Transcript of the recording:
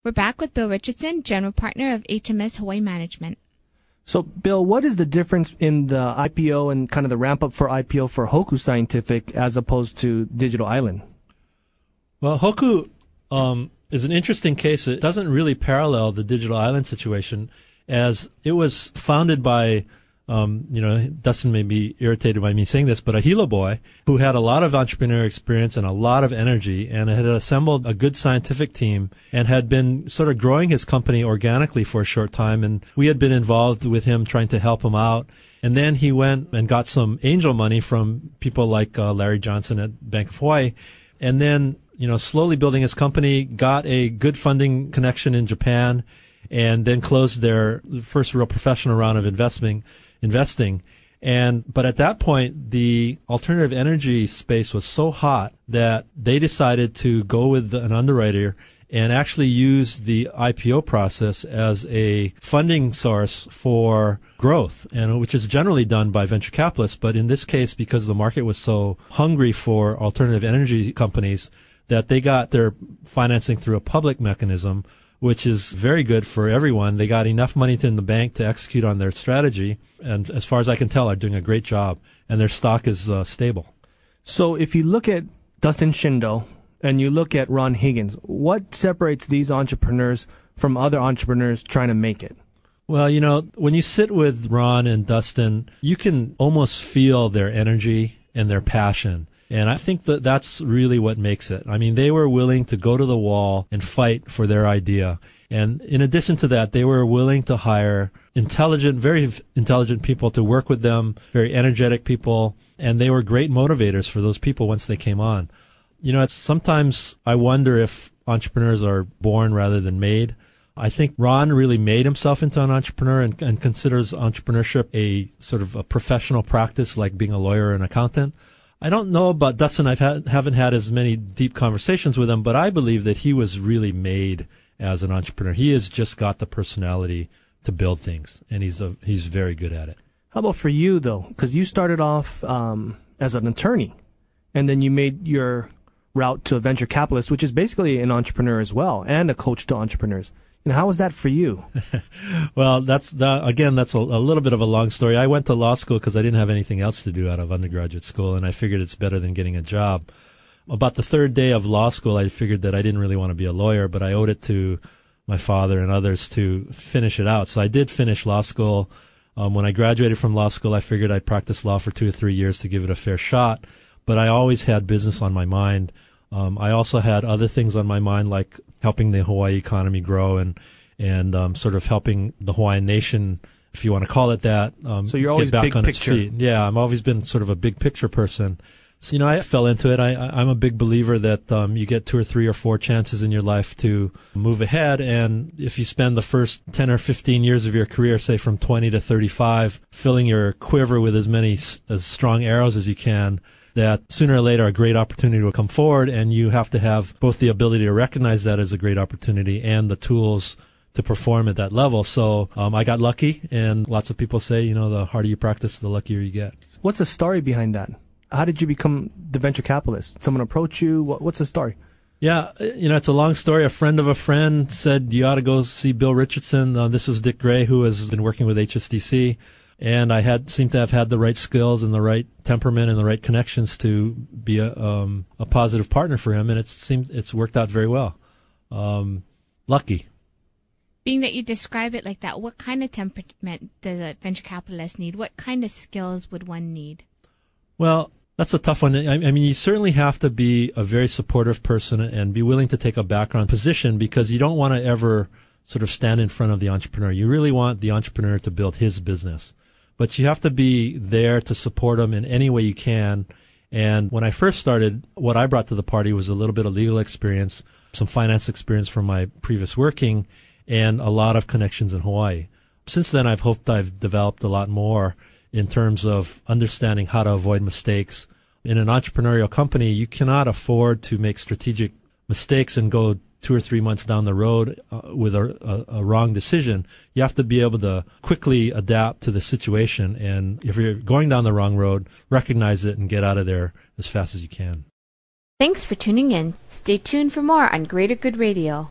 We're back with Bill Richardson, General Partner of HMS Hawaii Management. So, Bill, what is the difference in the IPO and kind of the ramp-up for IPO for Hoku Scientific as opposed to Digital Island? Well, Hoku is an interesting case. It doesn't really parallel the Digital Island situation, as it was founded by Dustin may be irritated by me saying this, but a Hilo boy who had a lot of entrepreneurial experience and a lot of energy and had assembled a good scientific team and had been sort of growing his company organically for a short time. And we had been involved with him trying to help him out. And then he went and got some angel money from people like Larry Johnson at Bank of Hawaii. And then, slowly building his company, got a good funding connection in Japan, and then closed their first real professional round of investing. But at that point, the alternative energy space was so hot that they decided to go with an underwriter and actually use the IPO process as a funding source for growth, and which is generally done by venture capitalists. But in this case, because the market was so hungry for alternative energy companies, that they got their financing through a public mechanism, which is very good for everyone. They got enough money in the bank to execute on their strategy, and as far as I can tell, are doing a great job, and their stock is stable. So if you look at Dustin Shindo and you look at Ron Higgins, what separates these entrepreneurs from other entrepreneurs trying to make it? Well, when you sit with Ron and Dustin, you can almost feel their energy and their passion. And I think that that's really what makes it. I mean, they were willing to go to the wall and fight for their idea. And in addition to that, they were willing to hire very intelligent people to work with them, very energetic people, and they were great motivators for those people once they came on. Sometimes I wonder if entrepreneurs are born rather than made. I think Ron really made himself into an entrepreneur and considers entrepreneurship a sort of a professional practice like being a lawyer or an accountant. I don't know about Dustin. Haven't had as many deep conversations with him, but I believe that he was really made as an entrepreneur. He has just got the personality to build things, and he's very good at it. How about for you, though? Because you started off as an attorney, and then you made your route to a venture capitalist, which is basically an entrepreneur as well, and a coach to entrepreneurs. How was that for you? Well, that's a little bit of a long story. I went to law school because I didn't have anything else to do out of undergraduate school, and I figured it's better than getting a job. About the third day of law school, I figured that I didn't really want to be a lawyer, but I owed it to my father and others to finish it out. So I did finish law school. When I graduated from law school, I figured I'd practice law for 2 or 3 years to give it a fair shot, but I always had business on my mind. I also had other things on my mind, like helping the Hawaii economy grow and sort of helping the Hawaiian nation, if you want to call it that, so you're always get back big on picture. its feet. Yeah, I've always been sort of a big picture person. So, I fell into it. I'm a big believer that you get 2 or 3 or 4 chances in your life to move ahead. And if you spend the first 10 or 15 years of your career, say from 20 to 35, filling your quiver with as strong arrows as you can, that sooner or later a great opportunity will come forward, and you have to have both the ability to recognize that as a great opportunity and the tools to perform at that level. So I got lucky, and lots of people say, the harder you practice, the luckier you get. What's the story behind that? How did you become the venture capitalist? Someone approach you? What's the story? Yeah, it's a long story. A friend of a friend said, you ought to go see Bill Richardson. This was Dick Gray, who has been working with HSDC. And I seemed to have had the right skills and the right temperament and the right connections to be a positive partner for him, and it's worked out very well. Lucky. Being that you describe it like that, what kind of temperament does a venture capitalist need? What kind of skills would one need? Well, that's a tough one. I mean, you certainly have to be a very supportive person and be willing to take a background position, because you don't want to ever sort of stand in front of the entrepreneur. You really want the entrepreneur to build his business. But you have to be there to support them in any way you can. And when I first started, what I brought to the party was a little bit of legal experience, some finance experience from my previous working, and a lot of connections in Hawaii. Since then, I've developed a lot more in terms of understanding how to avoid mistakes. In an entrepreneurial company, you cannot afford to make strategic mistakes and go 2 or 3 months down the road with a wrong decision. You have to be able to quickly adapt to the situation, and if you're going down the wrong road, recognize it and get out of there as fast as you can. Thanks for tuning in. Stay tuned for more on Greater Good Radio.